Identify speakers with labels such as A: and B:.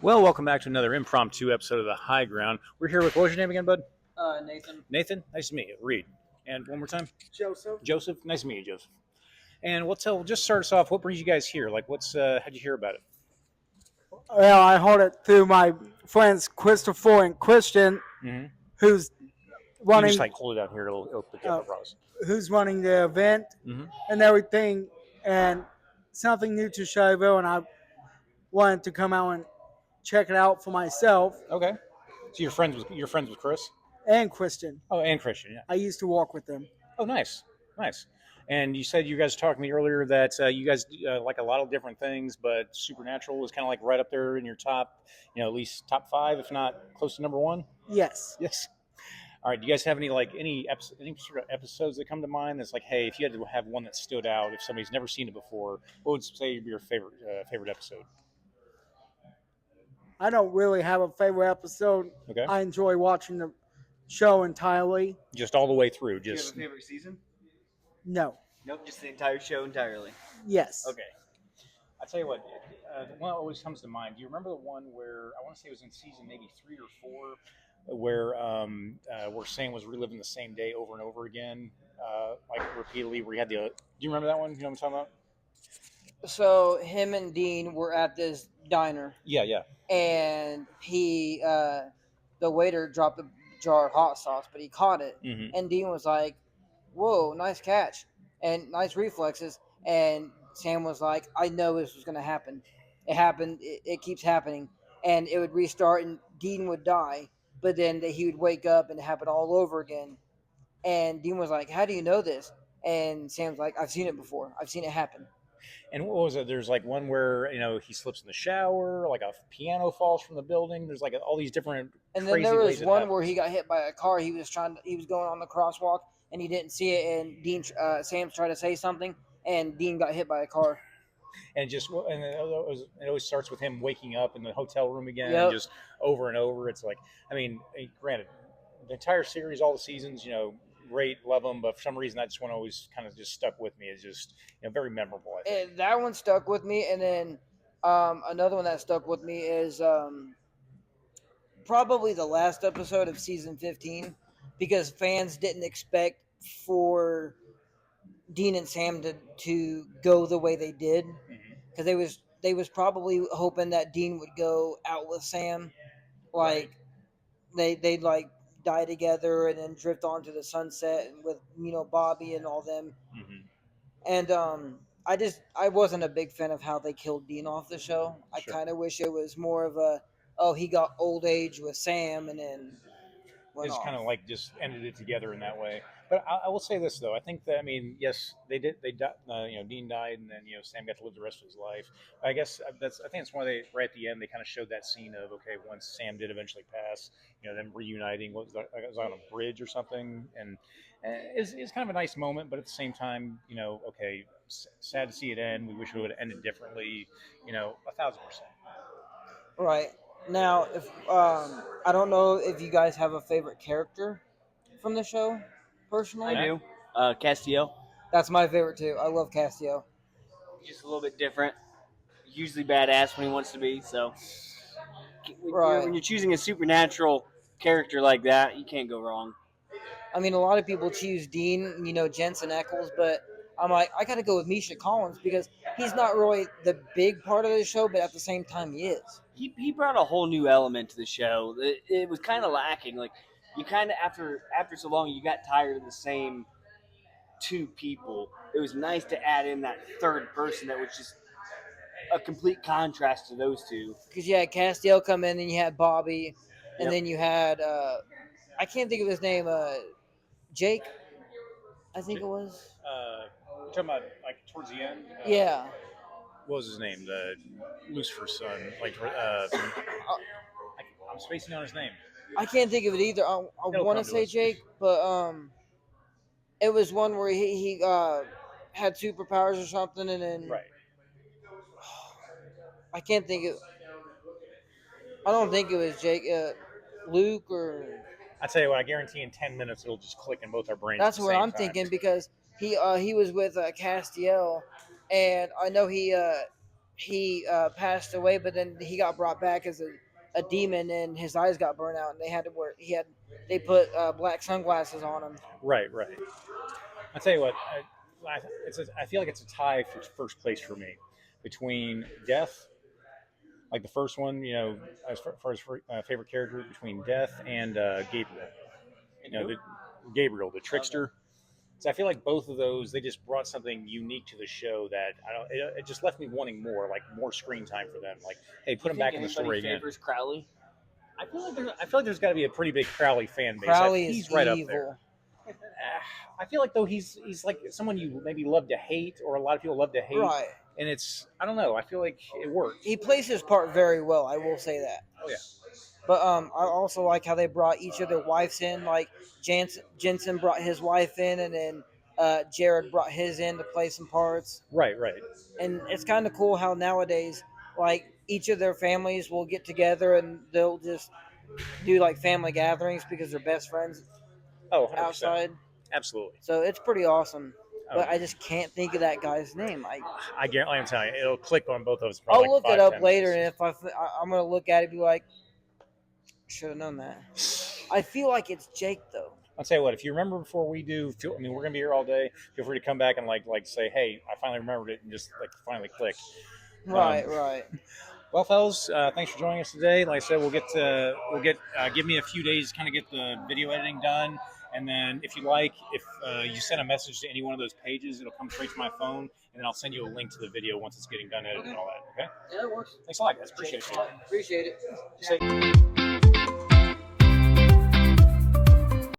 A: Well, welcome back to another impromptu episode of The High Ground. We're here with, what was your name again, bud?
B: Nathan.
A: Nathan, nice to meet you. Reed. And one more time?
B: Joseph.
A: Joseph, nice to meet you, Joseph. And just start us off, what brings you guys here? How'd you hear about it?
C: Well, I heard it through my friends Christopher and Christian,
A: Mm-hmm.
C: who's
A: You
C: running
A: just hold it down here, it'll pick up, I promise.
C: who's running the event
A: Mm-hmm.
C: and everything, and something new to Shelbyville, and I wanted to come out and check it out for myself
A: Okay. So you're friends with Chris?
C: and Christian.
A: Oh, and Christian, yeah.
C: I used to walk with them.
A: Oh, nice. Nice. And you said you guys talked to me earlier that you guys like a lot of different things, but Supernatural was kind of like right up there in your top, at least top 5, if not close to number 1.
C: Yes.
A: Yes. All right. Do you guys have any sort of episodes that come to mind? That's like, hey, if you had to have one that stood out, if somebody's never seen it before, what would say would be your favorite episode?
C: I don't really have a favorite episode.
A: Okay.
C: I enjoy watching the show entirely.
A: Just all the way through.
B: Do you have
A: Just
B: a favorite season?
C: No.
B: Nope, just the entire show entirely.
C: Yes.
A: okay. I tell you what, the one that always comes to mind. Do you remember the one where I want to say it was in season maybe 3 or 4, where Sam was reliving the same day over and over again, like repeatedly? Where he had the. Do you remember that one? You know what I'm talking about?
D: So him and Dean were at this diner,
A: Yeah, yeah.
D: and the waiter dropped a jar of hot sauce, but he caught it,
A: Mm-hmm.
D: and Dean was like, "Whoa, nice catch and nice reflexes." And Sam was like, "I know this was going to happen. It happened. It keeps happening." And it would restart, and Dean would die, but then he would wake up and it happened all over again. And Dean was like, "How do you know this?" And Sam's like, "I've seen it before. I've seen it happen."
A: And what was it? There's like one where he slips in the shower, like a piano falls from the building. There's like all these different.
D: And then
A: crazy
D: there
A: ways
D: was
A: it
D: one
A: happens.
D: where he got hit by a car. He was going on the crosswalk and he didn't see it. And Sam's tried to say something, and Dean got hit by a car.
A: and it always starts with him waking up in the hotel room again,
D: Yep.
A: just over and over. It's like, granted, the entire series, all the seasons, great, love them, but for some reason that just one always kind of just stuck with me. It's just very memorable. I think.
D: And that one stuck with me. And then another one that stuck with me is probably the last episode of season 15, because fans didn't expect for Dean and Sam to go the way they did,
A: Mhm.
D: because they was probably hoping that Dean would go out with Sam, like they'd like die together and then drift on to the sunset and with Bobby and all them.
A: Mhm.
D: And I wasn't a big fan of how they killed Dean off the show. I
A: Sure.
D: kind of wish it was more of a, oh, he got old age with Sam and then went
A: It's
D: off.
A: kind of like just ended it together in that way. But I will say this though, I think that yes, they did. They died. Dean died, and then Sam got to live the rest of his life. I guess I think it's why they right at the end they kind of showed that scene of, okay, once Sam did eventually pass, them reuniting. What was that? It was on a bridge or something, and it's kind of a nice moment. But at the same time, okay, sad to see it end. We wish it would have ended differently. 1,000%.
D: Right. Now, if I don't know if you guys have a favorite character from the show, personally.
B: I do. Castiel,
D: That's my favorite too. I love Castiel.
B: just a little bit different. Usually badass when he wants to be. So
D: Right.
B: when you're choosing a supernatural character like that, you can't go wrong.
D: I mean, a lot of people choose Dean, Jensen Ackles, but I'm like, I got to go with Misha Collins because he's not really the big part of the show, but at the same time, he is.
B: He brought a whole new element to the show. It was kind of lacking. Like you kind of after so long, you got tired of the same two people. It was nice to add in that third person that was just a complete contrast to those two.
D: Because you had Castiel come in, and you had Bobby, and
B: Yep.
D: then you had I can't think of his name, Jake, I think it was.
A: We're talking about like towards the end.
D: Yeah.
A: What was his name? The Lucifer's son. I'm spacing on his name.
D: I can't think of it either. I
A: It'll
D: want
A: come
D: to
A: to
D: say
A: us.
D: Jake, but it was one where he had superpowers or something, and then
A: Right.
D: I can't think of. I don't think it was Jake, Luke, or
A: I tell you what, I guarantee in 10 minutes it'll just click in both our brains.
D: that's
A: at the
D: what
A: same
D: I'm
A: time.
D: thinking, because he was with Castiel, and I know he he passed away, but then he got brought back as a demon, and his eyes got burned out, and they had to wear they put black sunglasses on him.
A: Right. I'll tell you what. I feel like it's a tie for first place for me between Death, like the first one, as far as favorite character, between Death and Gabriel. Gabriel, the trickster. So I feel like both of those, they just brought something unique to the show that I don't. It just left me wanting more, like more screen time for them. Like, hey, put them back in the story again.
B: Favors Crowley?
A: I feel like there's got to be a pretty big Crowley fan base.
D: Crowley
A: He's
D: is
A: right
D: evil.
A: up there. I feel like though he's like someone you maybe love to hate, or a lot of people love to hate,
D: Right.
A: and I don't know. I feel like it works.
D: He plays his part very well. I will say that.
A: Oh yeah.
D: But I also like how they brought each of their wives in. Like Jensen brought his wife in, and then Jared brought his in to play some parts.
A: Right.
D: And it's kind of cool how nowadays, like, each of their families will get together and they'll just do like family gatherings because they're best friends
A: Oh, 100%.
D: outside.
A: Absolutely.
D: So it's pretty awesome.
A: Oh.
D: But I just can't think of that guy's name.
A: I guarantee. I'm telling you, it'll click on both of us.
D: I'll look it up later, and if I'm gonna look at it, and be like, should have known that. I feel like it's Jake though.
A: I'll tell you what. If you remember before we do, we're gonna be here all day. Feel free to come back and like say, hey, I finally remembered it, and just like finally click.
D: Right.
A: Well, fellas, thanks for joining us today. Like I said, we'll get give me a few days to kind of get the video editing done, and then if you you send a message to any one of those pages, it'll come straight to my phone, and then I'll send you a link to the video once it's getting done edited and all that. Okay?
D: Yeah, it works.
A: Thanks a lot, guys. Appreciate it.
D: Appreciate it.
A: Say-